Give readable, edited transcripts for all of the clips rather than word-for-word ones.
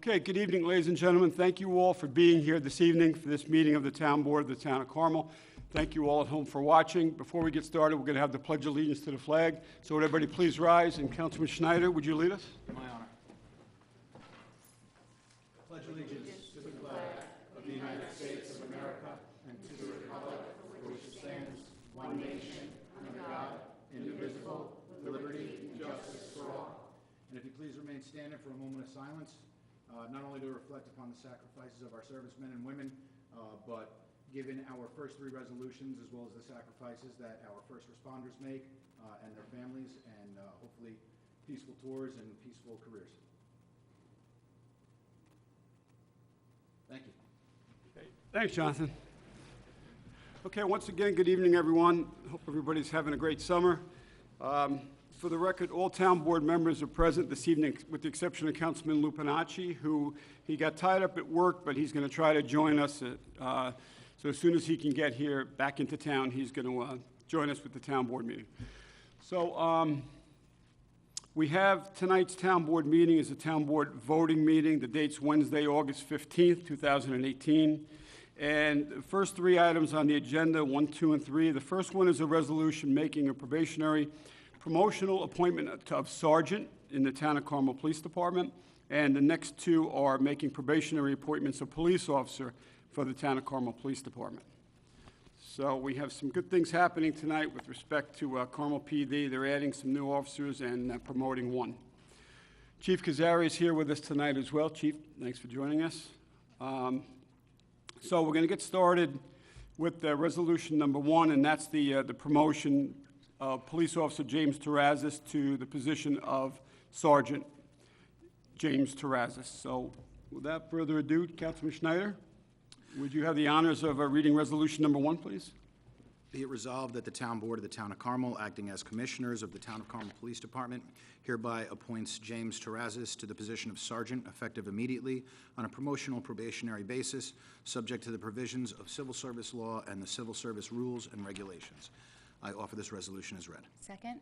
Okay, good evening, ladies and gentlemen. Thank you all for being here this evening for this meeting of the Town Board of the Town of Carmel. Thank you all at home for watching. Before we get started, we're going to have the Pledge of Allegiance to the flag. So would everybody please rise, and Councilman Schneider, would you lead us? My honor. Pledge allegiance to the flag of the United States of America and to the republic for which it stands, one nation, under God, indivisible, with liberty and justice for all. And if you please remain standing for a moment of silence, not only to reflect upon the sacrifices of our servicemen and women, but given our first three resolutions as well as the sacrifices that our first responders make and their families, and hopefully peaceful tours and peaceful careers. Thank you. Okay. Thanks, Jonathan. Okay, once again, good evening, everyone. Hope everybody's having a great summer. For the record, all town board members are present this evening, with the exception of Councilman Lupinacci, who he got tied up at work, but he's going to try to join us. So as soon as he can get here back into town, he's going to join us with the town board meeting. So we have tonight's town board meeting is a town board voting meeting. The date's Wednesday, August 15th, 2018. And the first three items on the agenda, 1, 2, and 3. The first one is a resolution making a probationary promotional appointment of sergeant in the Town of Carmel Police Department, and the next two are making probationary appointments of police officer for the Town of Carmel Police Department. So we have some good things happening tonight with respect to Carmel PD. They're adding some new officers and promoting one. Chief Kazari is here with us tonight as well. Chief, thanks for joining us. So we're going to get started with resolution number 1, and that's the promotion of Police Officer James Terrazas to the position of Sergeant James Terrazas. So without further ado, Councilman Schneider, would you have the honors of reading resolution number 1, please? Be it resolved that the Town Board of the Town of Carmel, acting as commissioners of the Town of Carmel Police Department, hereby appoints James Terrazas to the position of Sergeant, effective immediately, on a promotional probationary basis, subject to the provisions of civil service law and the civil service rules and regulations. I offer this resolution as read. Second.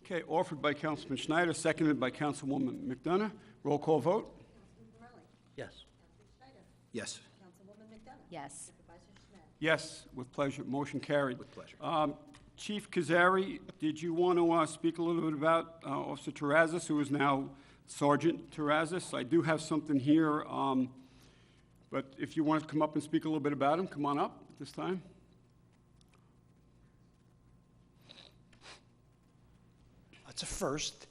Okay, offered by Councilman Schneider, seconded by Councilwoman McDonough. Roll call vote. Councilman Morelli. Yes. Councilman Schneider. Yes. Councilwoman McDonough. Yes. Supervisor Schmidt. Yes, with pleasure. Motion carried. With pleasure. Chief Kazari, did you want to speak a little bit about Officer Terrazas, who is now Sergeant Terrazas? I do have something here, but if you want to come up and speak a little bit about him, come on up at this time. It's a first.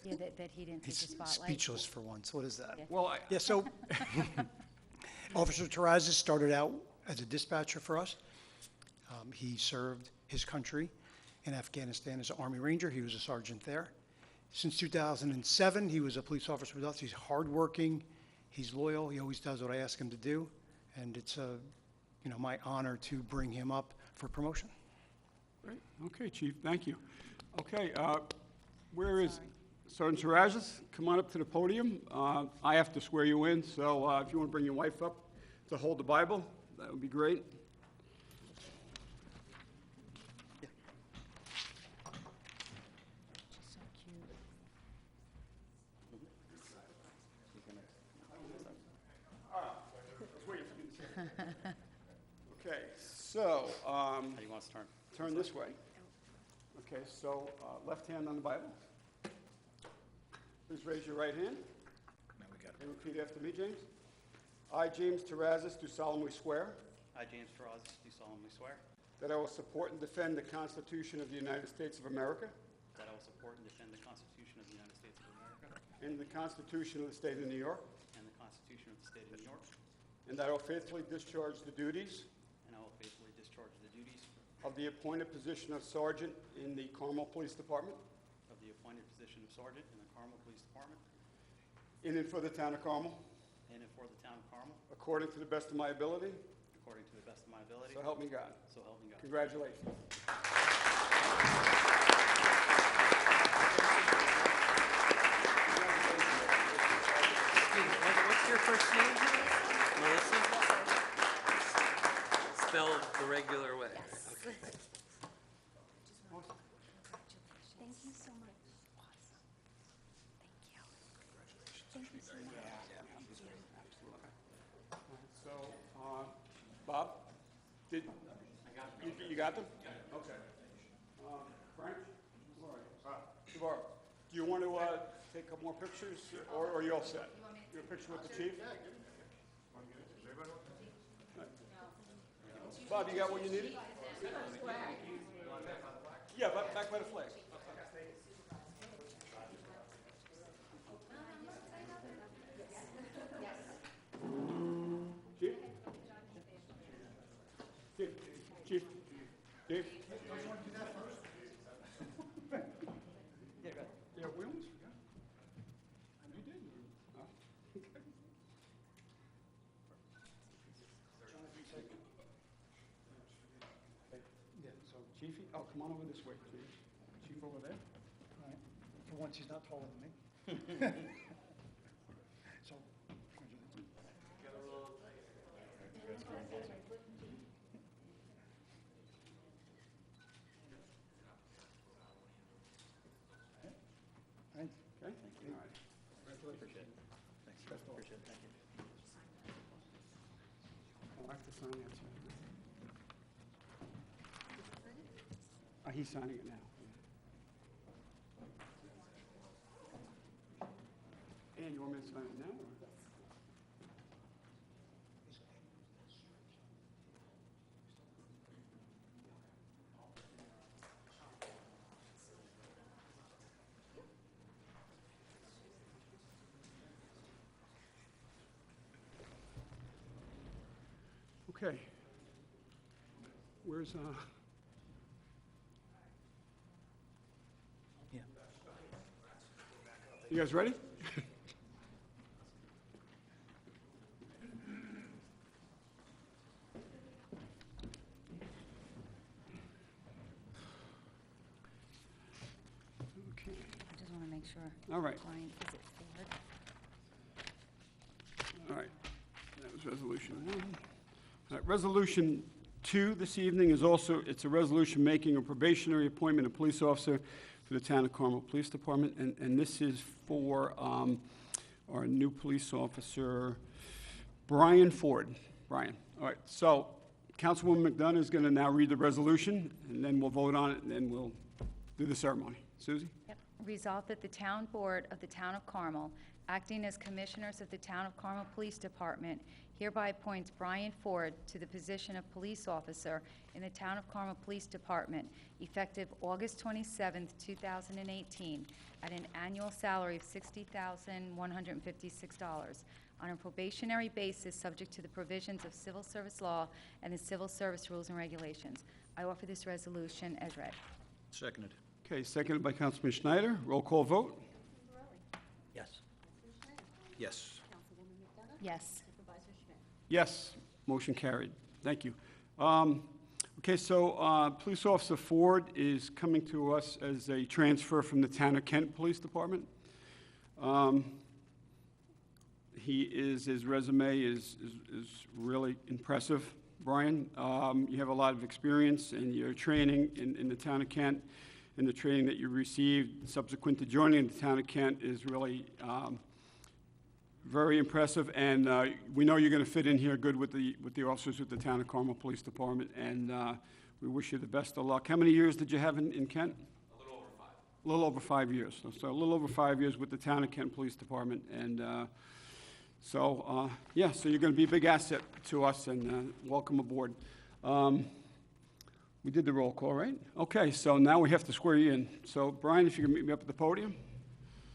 Yeah, that he didn't take the He's spotlight. speechless for once. What is that? Yeah. Well, Yeah, so Officer Terrazas started out as a dispatcher for us. He served his country in Afghanistan as an Army Ranger. He was a sergeant there. Since 2007, he was a police officer with us. He's hardworking. He's loyal. He always does what I ask him to do. And it's my honor to bring him up for promotion. great. Okay, Chief, thank you. Okay, where is Sergeant Terrazas? Come on up to the podium. I have to swear you in, so if you want to bring your wife up to hold the Bible, that would be great. So cute. Okay, so How do you want us to turn? turn this way. Okay, so left hand on the Bible. Please raise your right hand. Now we got it. And repeat after me, James. I, James Terrazas, do solemnly swear I, James Terrazas, do solemnly swear that I will support and defend the Constitution of the United States of America that I will support and defend the Constitution of the United States of America and the Constitution of the State of New York, and the Constitution of the State of New York, and that I will faithfully discharge the duties and I will faithfully discharge the duties of the appointed position of Sergeant in the Carmel Police Department of the appointed position of Sergeant in the Carmel Police Department in and for the Town of Carmel, in and for the Town of Carmel, according to the best of my ability, according to the best of my ability, so help me God. so help me God. Congratulations. What's your first name? Melissa? Spelled the regular way. Okay. Thank you so much. Thank you. Thank you so much. Bob? Did, you got them? Okay. Frank? Devar, do you want to take a couple more pictures, or are you all set? You want a picture with the chief? Bob, you got what you needed? Yeah, back by the flag. Chief? Chief? Chief? Chief? Yeah, we almost forgot. You did. Oh, okay. Yeah, so Chiefy, oh, come on over this way, Chief. Chief over there? All right. For once, he's not taller than me. So, congratulations. Thank you. Okay? All right. Congratulations. Best of luck. I'll have to sign that, sir. He's signing it now. And you want me to sign it now? Or? Okay. Where's, Yeah. You guys ready? Okay. I just want to make sure. All right. Brian, is it Ford? All right, that was resolution one. All right, resolution two this evening is also, it's a resolution making a probationary appointment of police officer for the Town of Carmel Police Department, and this is for our new police officer, Brian Ford. Brian, all right, so Councilwoman McDonough is gonna now read the resolution, and then we'll vote on it, and then we'll do the ceremony. Susie? Yep. Resolved that the Town Board of the Town of Carmel, acting as Commissioners of the Town of Carmel Police Department, hereby appoints Brian Ford to the position of Police Officer in the Town of Carmel Police Department, effective August 27th, 2018, at an annual salary of $60,156, on a probationary basis, subject to the provisions of civil service law and the civil service rules and regulations. I offer this resolution as read. Seconded. Okay, seconded by Councilman Schneider. Roll call vote? Yes. Schneider. Yes. Councilwoman McDonough? Yes. Supervisor Schmidt? Yes, motion carried. Thank you. Okay, so Police Officer Ford is coming to us as a transfer from the Town of Kent Police Department. His resume is really impressive, Brian. You have a lot of experience, and your training in the Town of Kent, and the training that you received subsequent to joining the Town of Kent is really very impressive, and we know you're going to fit in here good with the officers with the Town of Carmel Police Department, and we wish you the best of luck. How many years did you have in Kent? A little over 5. A little over 5 years. So a little over 5 years with the Town of Kent Police Department, and so you're going to be a big asset to us, and welcome aboard. We did the roll call, right? Okay, so now we have to swear you in. So Brian, if you can meet me up at the podium.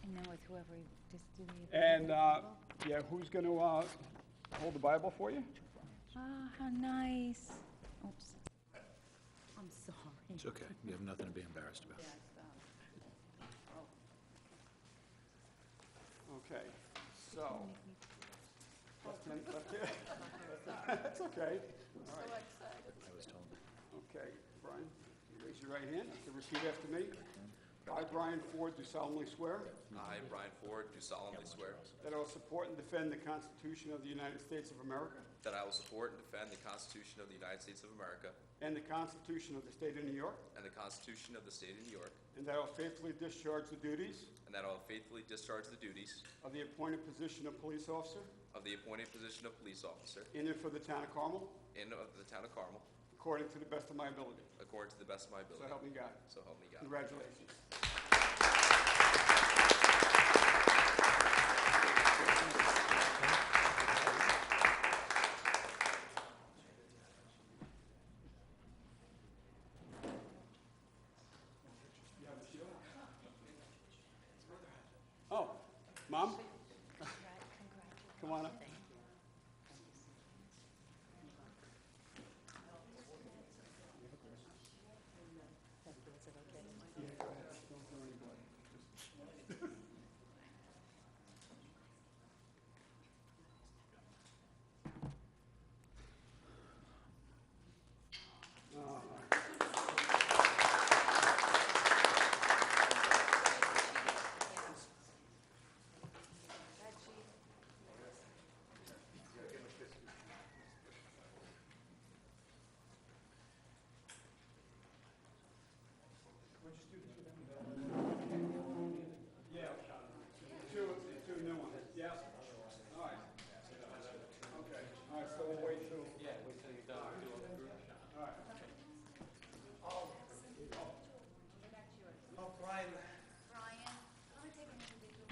And now with whoever, just do the... And, who's going to hold the Bible for you? Ah, how nice. Oops. I'm sorry. It's okay. You have nothing to be embarrassed about. Okay, so. That's okay. All right. I was told. Okay, Brian, you raise your right hand, you can repeat after me. I, Brian Ford, do solemnly swear I, Brian Ford, do solemnly swear that I will support and defend the Constitution of the United States of America that I will support and defend the Constitution of the United States of America and the Constitution of the State of New York, and the Constitution of the State of New York, and that I will faithfully discharge the duties and that I will faithfully discharge the duties of the appointed position of police officer of the appointed position of police officer in and for the town of Carmel, in of the town of Carmel, according to the best of my ability. according to the best of my So ability. help me God. So help me God. Congratulations. Oh, Mom? Come on up. Two new ones. Yes? All right. Okay. All right, so we'll wait till. Yeah, wait till you're done. All right. Oh, Brian. Brian, I'm gonna take an individual.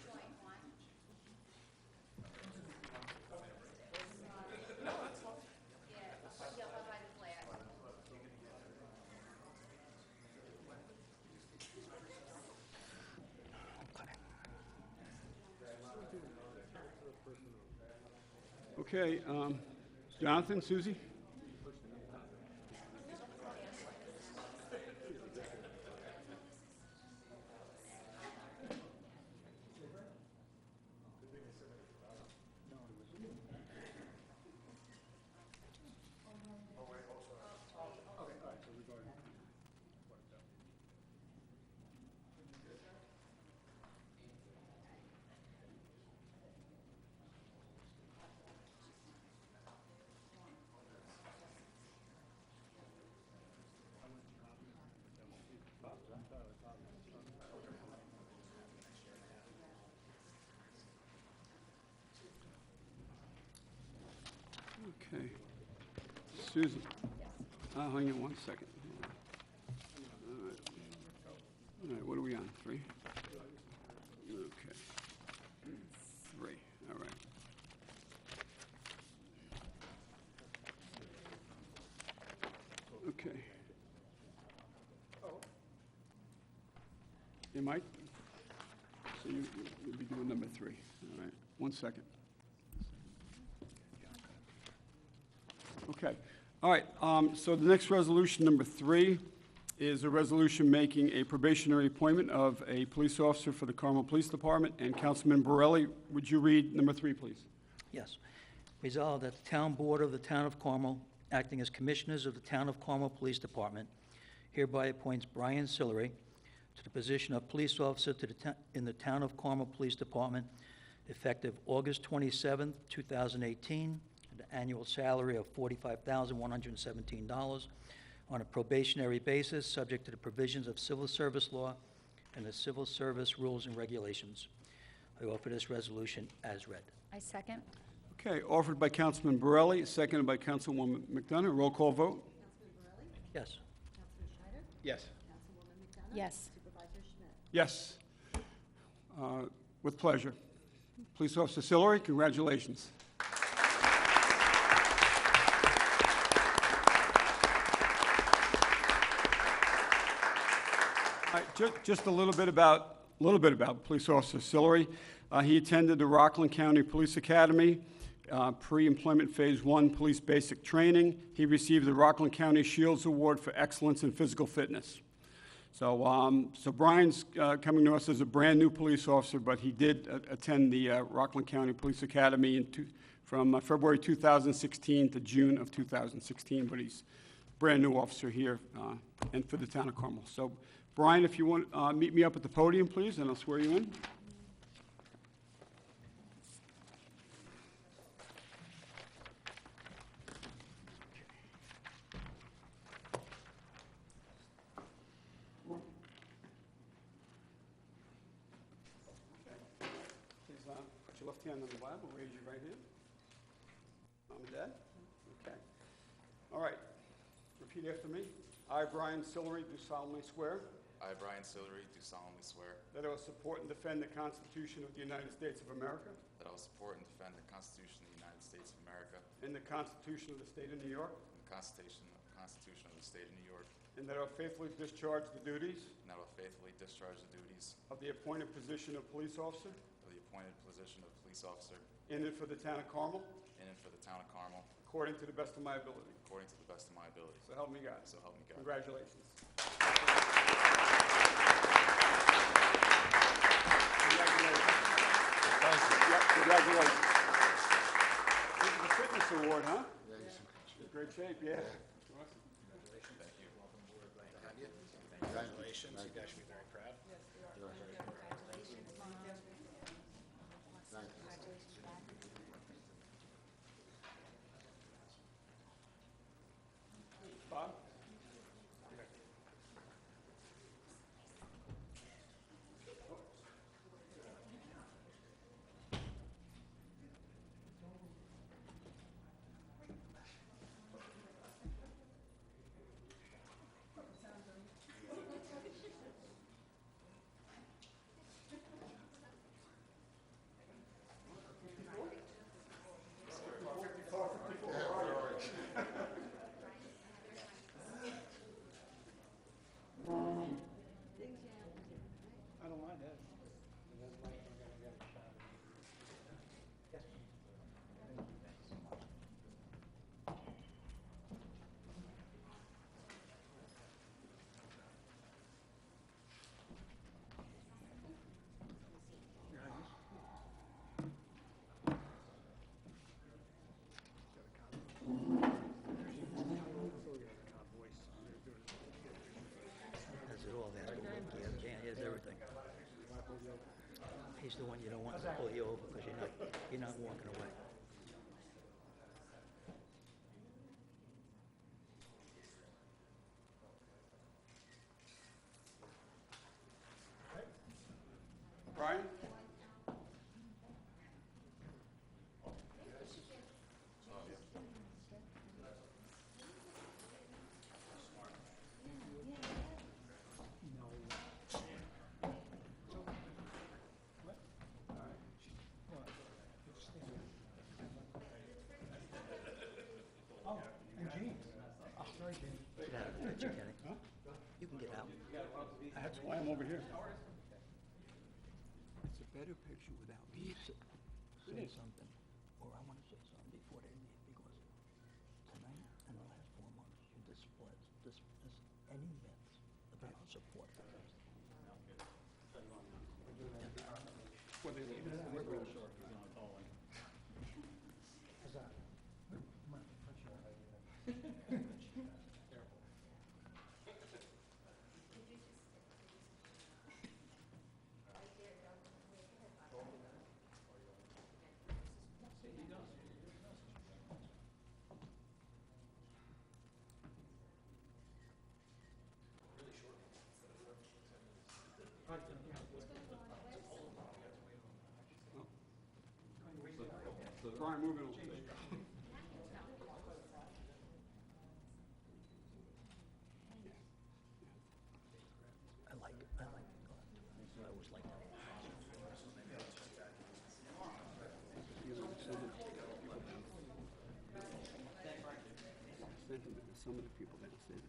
Joint one. Yeah, by the flag. Okay, Jonathan, Susie? Okay. Susan? Hang on one second. All right. All right, what are we on, 3? Okay. 3, all right. Okay. Hey, Mike? So you'll be doing number 3, all right. 1 second. Okay. All right. So the next resolution, number 3, is a resolution making a probationary appointment of a police officer for the Carmel Police Department. And Councilman Borelli, would you read number 3, please? Yes. Resolved that the Town Board of the Town of Carmel, acting as Commissioners of the Town of Carmel Police Department, hereby appoints Brian Sillery to the position of Police Officer in the Town of Carmel Police Department, effective August 27, 2018, at an annual salary of $45,117 on a probationary basis, subject to the provisions of civil service law and the civil service rules and regulations. I offer this resolution as read. I second. Okay. Offered by Councilman Borelli, seconded by Councilwoman McDonough. Roll call vote. Councilman Borelli? Yes. Councilman Schneider? Yes. Councilwoman McDonough? Yes. Supervisor Schmidt? Yes. With pleasure. Police Officer Sillery, congratulations. All right, just a little bit about Police Officer Sillery. He attended the Rockland County Police Academy, pre-employment Phase 1 police basic training. He received the Rockland County Shields Award for excellence in physical fitness. So Brian's coming to us as a brand-new police officer, but he did attend the Rockland County Police Academy from February 2016 to June of 2016, but he's brand-new officer here and for the town of Carmel. So, Brian, if you want, meet me up at the podium, please, and I'll swear you in. Please put your left hand on the Bible, raise your right hand. Mom and Dad? Okay. All right. Repeat after me. I, Brian Sillery, do solemnly swear I, Brian Sillery, do solemnly swear that I will support and defend the Constitution of the United States of America that I will support and defend the Constitution of the United States of America and the Constitution of the State of New York, and the Constitution of the State of New York, and that I will faithfully discharge the duties and that I will faithfully discharge the duties of the appointed position of police officer of the appointed position of police officer in and for the town of Carmel, in and for the town of Carmel, according to the best of my ability. according to the best of my ability. So help me God. So help me God. Congratulations. Yep, congratulations. This is the fitness award, huh? Great shape, yeah. Awesome. Congratulations. You guys should be very proud. Bob? I don't mind that. Has it all there. Yeah, he has everything. He's the one you don't want to pull you over because you're not walking away. Brian? Get out of the picture, Kenny. You can get out. That's why I'm over here. It's a better picture without me. Say something, or I want to say something before they leave, because tonight and the last 4 months, you display any myths about support. What they leave. Brian, moving on. I like I always like that. Some of the people downstairs.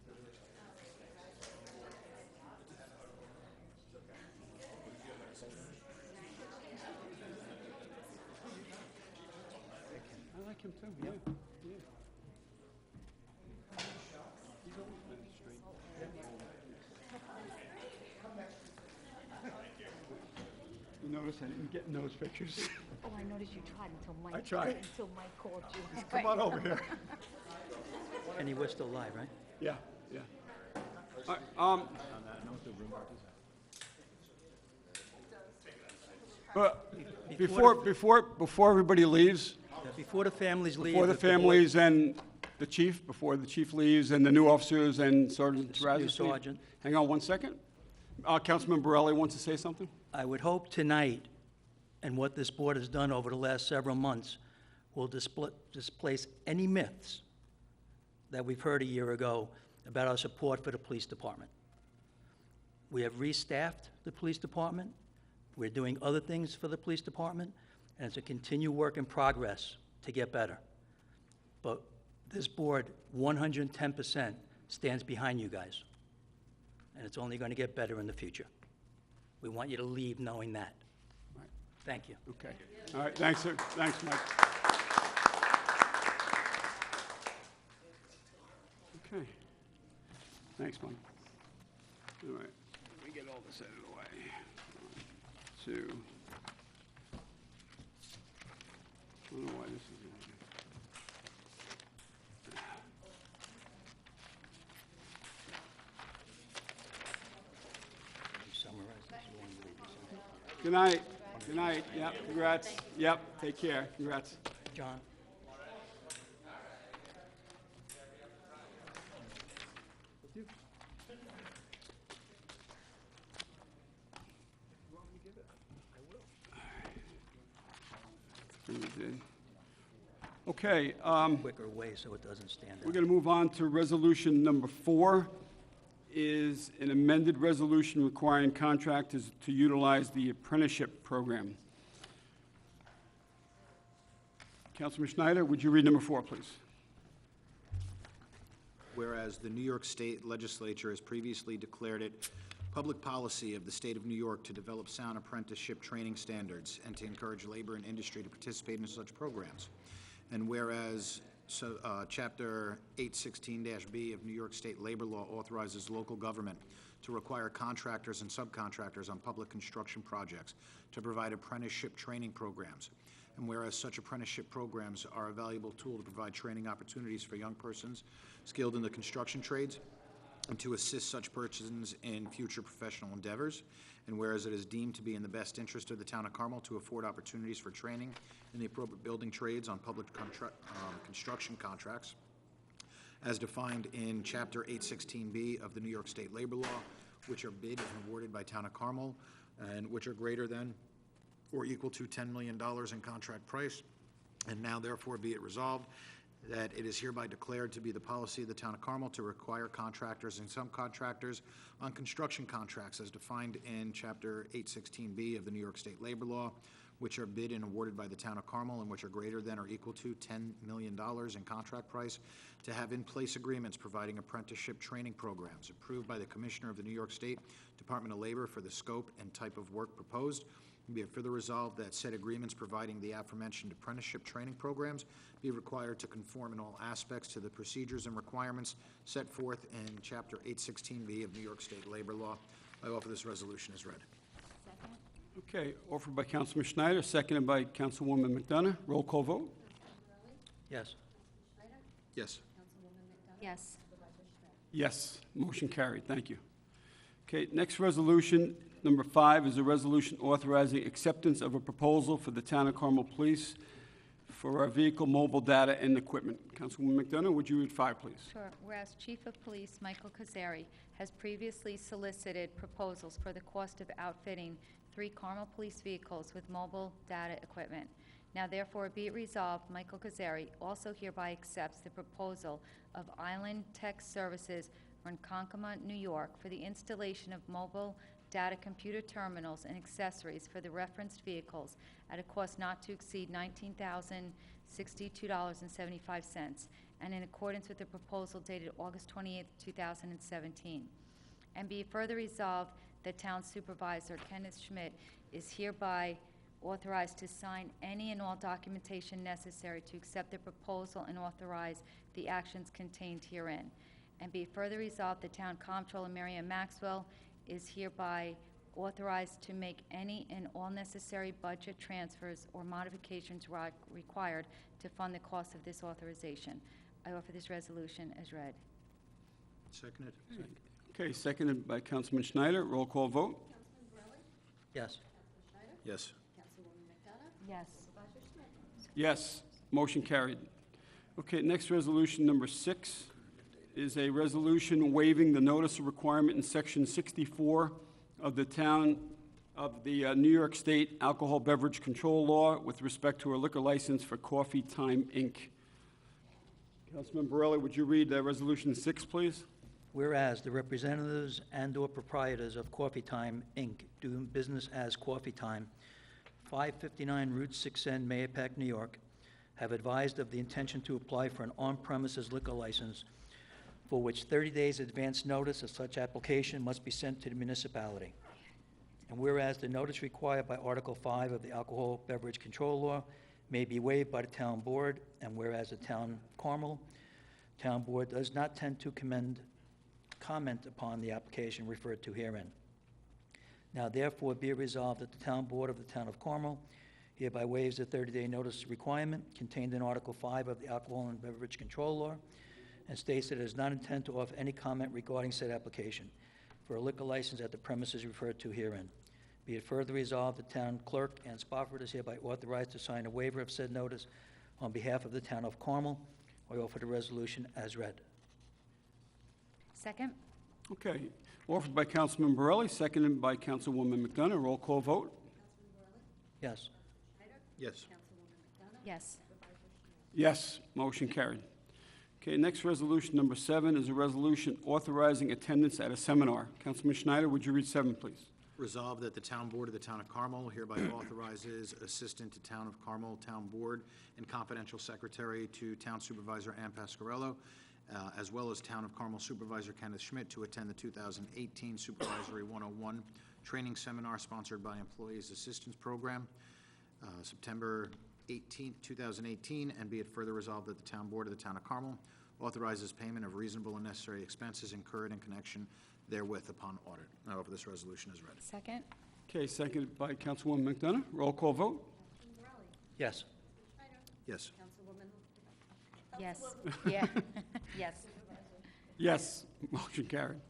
I like him too, yeah, yeah. He's always been straight. You notice I didn't get in those pictures? Oh, I noticed you tried until Mike. I tried. Until Mike called you. Come on over here. And he was still alive, right? Yeah, yeah. All right, before everybody leaves, Before the families leave. before the if board- families and the chief, before the chief leaves and the new officers and Sergeant New Terrazas leave. sergeant. Hang on one second. Councilman Borelli wants to say something? I would hope tonight, and what this board has done over the last several months, will displace any myths that we've heard a year ago about our support for the police department. We have restaffed the police department. We're doing other things for the police department, and it's a continued work in progress to get better. But this board, 110%, stands behind you guys, and it's only going to get better in the future. We want you to leave knowing that. Thank you. Okay. All right, thanks, sir. Thanks, Mike. Okay. Thanks, Mike. All right, let me get all this out of the way. 1, 2. I don't know why this is in here. You summarize this, you want me to do something? Good night. Good night. Yep, congrats. Yep, take care. Congrats. John? Okay, Quicker way so it doesn't stand we're out. going to move on to resolution number 4, is an amended resolution requiring contractors to utilize the apprenticeship program. Councilman Schneider, would you read number 4, please? Whereas the New York State Legislature has previously declared it public policy of the state of New York to develop sound apprenticeship training standards and to encourage labor and industry to participate in such programs. And whereas Chapter 816-B of New York State labor law authorizes local government to require contractors and subcontractors on public construction projects to provide apprenticeship training programs. And whereas such apprenticeship programs are a valuable tool to provide training opportunities for young persons skilled in the construction trades and to assist such persons in future professional endeavors. And whereas it is deemed to be in the best interest of the town of Carmel to afford opportunities for training in the appropriate building trades on public construction contracts, as defined in Chapter 816B of the New York State Labor Law, which are bid and awarded by town of Carmel, and which are greater than or equal to $10 million in contract price. And now therefore be it resolved that it is hereby declared to be the policy of the town of Carmel to require contractors and subcontractors on construction contracts as defined in Chapter 816B of the New York State Labor Law, which are bid and awarded by the town of Carmel and which are greater than or equal to $10 million in contract price, to have in place agreements providing apprenticeship training programs approved by the Commissioner of the New York State Department of Labor for the scope and type of work proposed. Be it further resolved that said agreements providing the aforementioned apprenticeship training programs be required to conform in all aspects to the procedures and requirements set forth in Chapter 816B of New York State Labor Law. I offer this resolution as read. Okay, offered by Councilman Schneider, seconded by Councilwoman McDonough. Roll call vote? Yes. Yes. Yes. Yes, motion carried. Thank you. Okay, next resolution, number 5, is a resolution authorizing acceptance of a proposal for the Town of Carmel Police for our vehicle mobile data and equipment. Councilwoman McDonough, would you read 5, please? Sure. Whereas Chief of Police Michael Kazari has previously solicited proposals for the cost of outfitting 3 Carmel Police vehicles with mobile data equipment. Now therefore be it resolved, Michael Kazari also hereby accepts the proposal of Island Tech Services, Ronkonkoma, New York, for the installation of mobile data computer terminals and accessories for the referenced vehicles at a cost not to exceed $19,062.75, and in accordance with the proposal dated August 28, 2017. And be it further resolved that Town Supervisor Kenneth Schmidt is hereby authorized to sign any and all documentation necessary to accept the proposal and authorize the actions contained herein. And be it further resolved, the Town Comptroller Miriam Maxwell is hereby authorized to make any and all necessary budget transfers or modifications required to fund the cost of this authorization. I offer this resolution as read. Seconded. Okay, seconded by Councilman Schneider. Roll call vote. Yes. Yes. Yes. Yes, motion carried. Okay, next resolution, number 6, is a resolution waiving the notice of requirement in Section 64 of the New York State Alcohol Beverage Control Law with respect to a liquor license for Coffee Time, Inc. Councilman Borelli, would you read Resolution 6, please? Whereas the representatives and/or proprietors of Coffee Time, Inc., doing business as Coffee Time, 559 Route 6N, Mayapack, New York, have advised of the intention to apply for an on-premises liquor license for which 30 days advance notice of such application must be sent to the municipality. And whereas the notice required by Article 5 of the Alcohol Beverage Control Law may be waived by the town board, and whereas the town of Carmel Town Board does not tend to comment upon the application referred to herein. Now therefore be it resolved that the town board of the town of Carmel hereby waives the 30-day notice requirement contained in Article 5 of the Alcohol and Beverage Control Law and states that it does not intend to offer any comment regarding said application for a liquor license at the premises referred to herein. Be it further resolved, the town clerk, Ann Spofford, is hereby authorized to sign a waiver of said notice on behalf of the town of Carmel. I offer the resolution as read. Second? Okay, offered by Councilman Borelli, seconded by Councilwoman McDonough. Roll call vote. Yes. Yes. Yes. Yes, motion carried. Okay, next resolution, number 7, is a resolution authorizing attendance at a seminar. Councilman Schneider, would you read 7, please? Resolved that the town board of the town of Carmel hereby authorizes Assistant to Town of Carmel Town Board and Confidential Secretary to Town Supervisor Ann Pasquarello, as well as Town of Carmel Supervisor Kenneth Schmidt to attend the 2018 Supervisory 101 Training Seminar sponsored by Employees Assistance Program, September 18, 2018, and be it further resolved that the town board of the town of Carmel authorizes payment of reasonable and necessary expenses incurred in connection therewith upon audit. I offer this resolution as read. Second? Okay, seconded by Councilwoman McDonough. Roll call vote. Yes. Yes. Yes. Yeah. Yes. Yes, motion carried.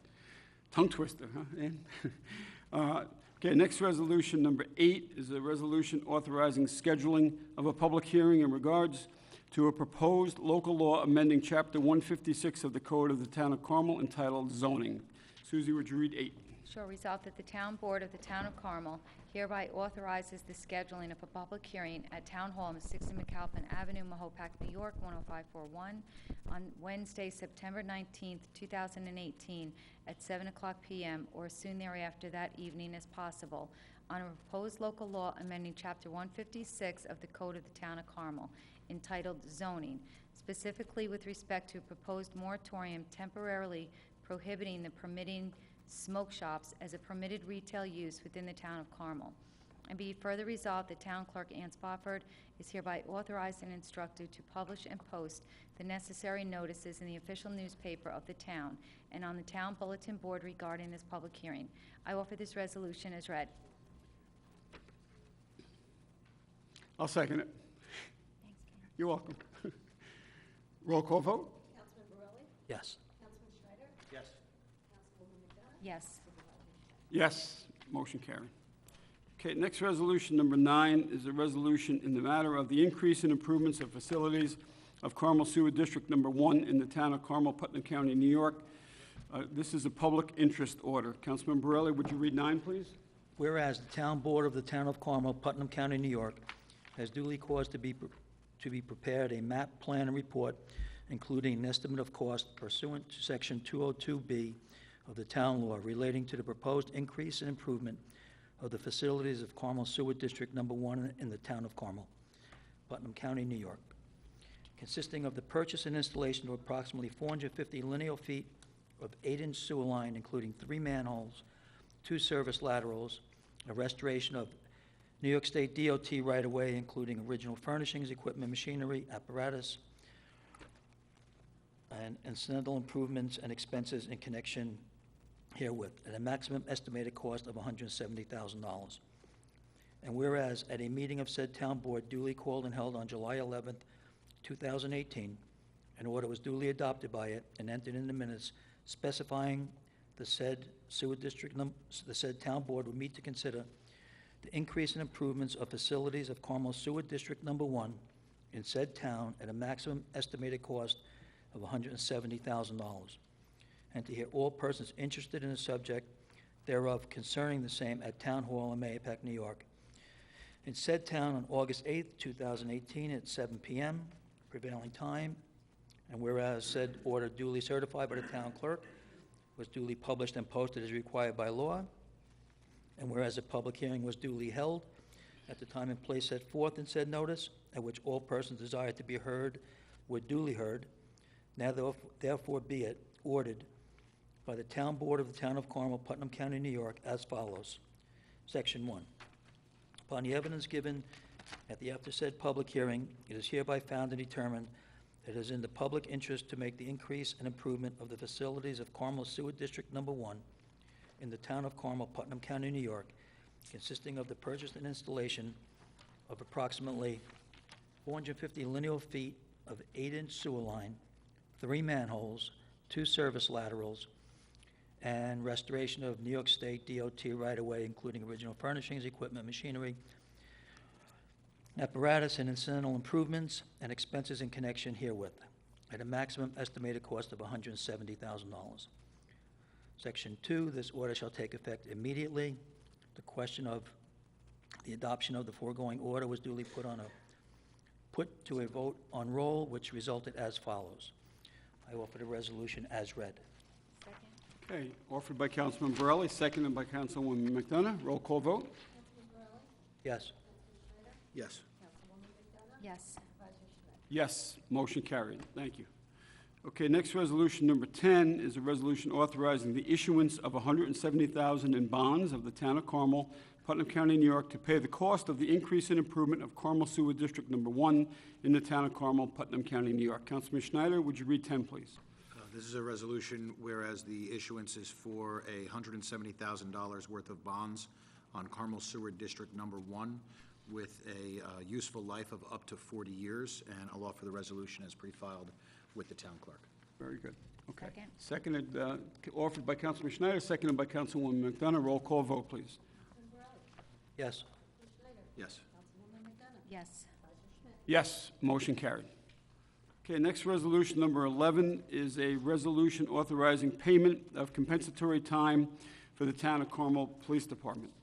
Tongue twister, huh, Ann? Okay, next resolution, number 8, is a resolution authorizing scheduling of a public hearing in regards to a proposed local law amending Chapter 156 of the Code of the Town of Carmel entitled Zoning. Susie, would you read 8? Sure, resolved that the town board of the town of Carmel hereby authorizes the scheduling of a public hearing at Town Hall, 60 McAlpin Avenue, Mahopac, New York, 10541, on Wednesday, September 19th, 2018, at 7 o'clock p.m. or soon thereafter that evening as possible, on a proposed local law amending Chapter 156 of the Code of the Town of Carmel, entitled Zoning, specifically with respect to a proposed moratorium temporarily prohibiting the permitting smoke shops as a permitted retail use within the town of Carmel. And be further resolved, the town clerk, Ann Spofford, is hereby authorized and instructed to publish and post the necessary notices in the official newspaper of the town and on the town bulletin board regarding this public hearing. I offer this resolution as read. I'll second it. You're welcome. Roll call vote. Yes. Yes. Yes, motion carried. Okay, next resolution, number 9, is a resolution in the matter of the increase in improvements of facilities of Carmel Sewer District Number 1 in the town of Carmel, Putnam County, New York. This is a public interest order. Councilman Borelli, would you read 9, please? Whereas the town board of the town of Carmel, Putnam County, New York, has duly caused to be prepared a map plan and report, including an estimate of cost pursuant to Section 202B of the town law relating to the proposed increase and improvement of the facilities of Carmel Sewer District Number 1 in the town of Carmel, Putnam County, New York, consisting of the purchase and installation of approximately 450 lineal feet of 8-inch sewer line, including 3 manholes, 2 service laterals, a restoration of New York State DOT right-of-way, including original furnishings, equipment, machinery, apparatus, and incidental improvements and expenses in connection herewith, at a maximum estimated cost of $170,000. And whereas at a meeting of said town board duly called and held on July 11th, 2018, an order was duly adopted by it and entered in the minutes specifying the said the said town board would meet to consider the increase in improvements of facilities of Carmel Sewer District Number 1 in said town at a maximum estimated cost of $170,000, and to hear all persons interested in the subject thereof concerning the same at Town Hall in Mahopac, New York, in said town on August 8th, 2018, at 7 p.m. prevailing time, and whereas said order duly certified by the town clerk was duly published and posted as required by law, and whereas a public hearing was duly held at the time and place set forth in said notice, at which all persons desired to be heard were duly heard, now therefore be it ordered by the Town Board of the Town of Carmel, Putnam County, New York, as follows. Section 1. Upon the evidence given at the aforesaid public hearing, it is hereby found and determined that it is in the public interest to make the increase and improvement of the facilities of Carmel Sewer District Number 1 in the Town of Carmel, Putnam County, New York, consisting of the purchase and installation of approximately 450 linear feet of 8-inch sewer line, 3 manholes, 2 service laterals, and restoration of New York State DOT right-of-way, including original furnishings, equipment, machinery, apparatus, and incidental improvements and expenses in connection herewith, at a maximum estimated cost of $170,000. Section 2, this order shall take effect immediately. The question of the adoption of the foregoing order was duly put to a vote on roll, which resulted as follows. I offer the resolution as read. Okay, offered by Councilman Borelli, seconded by Councilwoman McDonough. Roll call vote? Yes. Yes. Yes. Yes, motion carried. Thank you. Okay, next resolution, number 10, is a resolution authorizing the issuance of $170,000 in bonds of the Town of Carmel, Putnam County, New York, to pay the cost of the increase and improvement of Carmel Sewer District Number 1 in the Town of Carmel, Putnam County, New York. Councilman Schneider, would you read 10, please? This is a resolution whereas the issuance is for $170,000 worth of bonds on Carmel Sewer District Number 1 with a useful life of up to 40 years, and I'll offer the resolution as pre-filed with the town clerk. Very good. Okay. Second. Seconded, offered by Councilman Schneider, seconded by Councilwoman McDonough. Roll call vote, please. Yes. Yes. Yes. Yes, motion carried. Okay, next resolution, number 11, is a resolution authorizing payment of compensatory time for the Town of Carmel Police Department.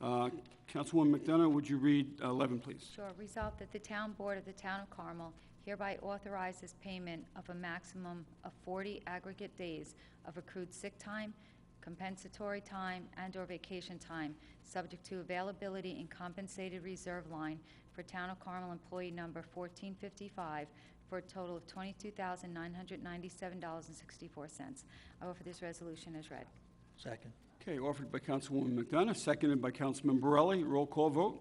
Councilwoman McDonough, would you read 11, please? Sure. Resolved that the Town Board of the Town of Carmel hereby authorizes payment of a maximum of 40 aggregate days of accrued sick time, compensatory time, and/or vacation time, subject to availability in compensated reserve line for Town of Carmel employee number 1455, for a total of $22,997.64. I offer this resolution as read. Second. Okay, offered by Councilwoman McDonough, seconded by Councilman Borelli. Roll call vote?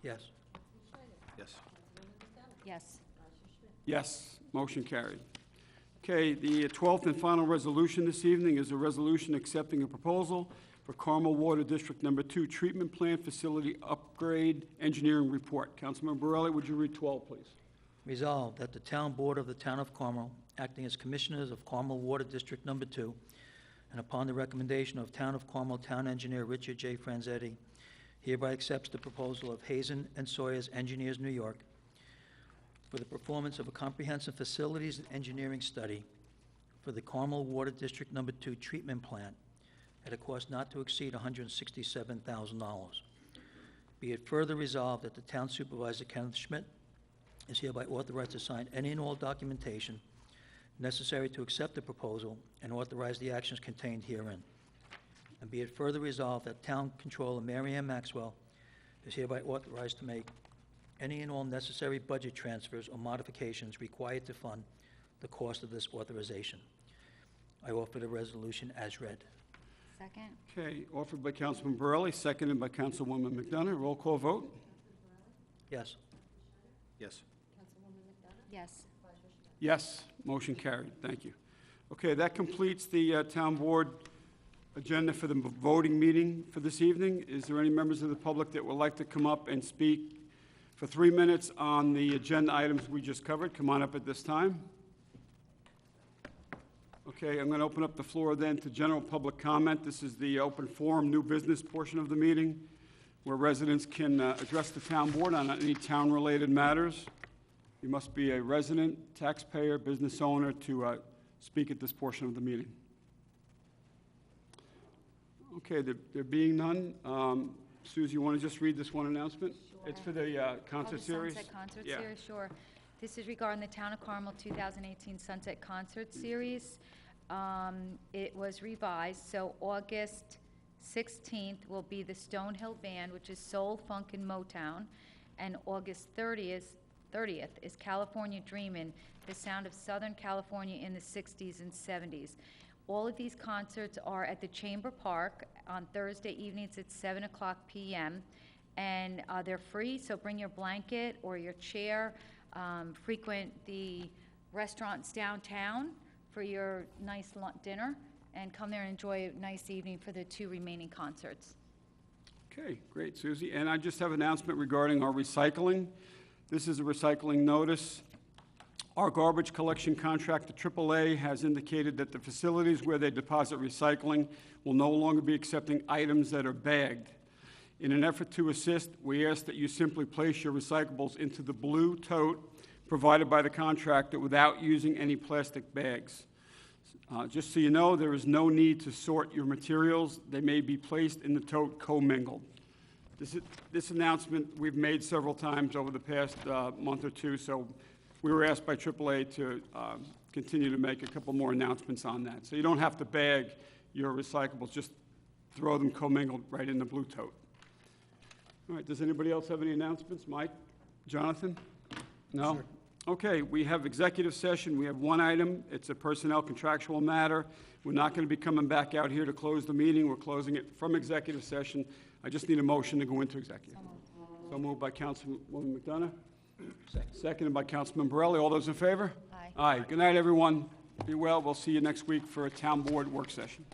Yes. Yes. Yes. Yes, motion carried. Okay, the 12th and final resolution this evening is a resolution accepting a proposal for Carmel Water District Number 2 Treatment Plant Facility Upgrade Engineering Report. Councilman Borelli, would you read 12, please? Resolved that the Town Board of the Town of Carmel, acting as Commissioners of Carmel Water District Number 2, and upon the recommendation of Town of Carmel Town Engineer Richard J. Franzetti, hereby accepts the proposal of Hazen and Sawyers Engineers, New York, for the performance of a comprehensive facilities and engineering study for the Carmel Water District Number 2 treatment plant at a cost not to exceed $167,000. Be it further resolved that the Town Supervisor, Kenneth Schmidt, is hereby authorized to sign any and all documentation necessary to accept the proposal and authorize the actions contained herein. And be it further resolved that Town Controller Mary Ann Maxwell is hereby authorized to make any and all necessary budget transfers or modifications required to fund the cost of this authorization. I offer the resolution as read. Second. Okay, offered by Councilman Borelli, seconded by Councilwoman McDonough. Roll call vote? Yes. Yes. Yes. Yes, motion carried. Thank you. Okay, that completes the Town Board agenda for the voting meeting for this evening. Is there any members of the public that would like to come up and speak for 3 minutes on the agenda items we just covered? Come on up at this time. Okay, I'm going to open up the floor then to general public comment. This is the open forum, new business portion of the meeting, where residents can address the town board on any town-related matters. You must be a resident, taxpayer, business owner to speak at this portion of the meeting. Okay, there being none, Susie, you want to just read this one announcement? It's for the concert series? Sunset Concert Yeah. Series, sure. This is regarding the Town of Carmel 2018 Sunset Concert Series. It was revised, so August 16th will be the Stonehill Band, which is soul, funk, and Motown, and August 30th is California Dreamin', the sound of Southern California in the 60s and 70s. All of these concerts are at the Chamber Park on Thursday evenings at 7:00 p.m., and they're free, so bring your blanket or your chair. Frequent the restaurants downtown for your nice dinner, and come there and enjoy a nice evening for the 2 remaining concerts. Okay, great, Susie. And I just have an announcement regarding our recycling. This is a recycling notice. Our garbage collection contract, the AAA, has indicated that the facilities where they deposit recycling will no longer be accepting items that are bagged. In an effort to assist, we ask that you simply place your recyclables into the blue tote provided by the contractor without using any plastic bags. Just so you know, there is no need to sort your materials. They may be placed in the tote commingled. This announcement we've made several times over the past month or two, so we were asked by AAA to continue to make a couple more announcements on that. So you don't have to bag your recyclables, just throw them commingled right in the blue tote. All right, does anybody else have any announcements? Mike? Jonathan? No? Sure. Okay, we have executive session. We have one item. It's a personnel contractual matter. We're not going to be coming back out here to close the meeting. We're closing it from executive session. I just need a motion to go into executive. So moved by Councilwoman McDonough. Seconded by Councilman Borelli. All those in favor? Aye. Aye. Good night, everyone. Be well. We'll see you next week for a town board work session.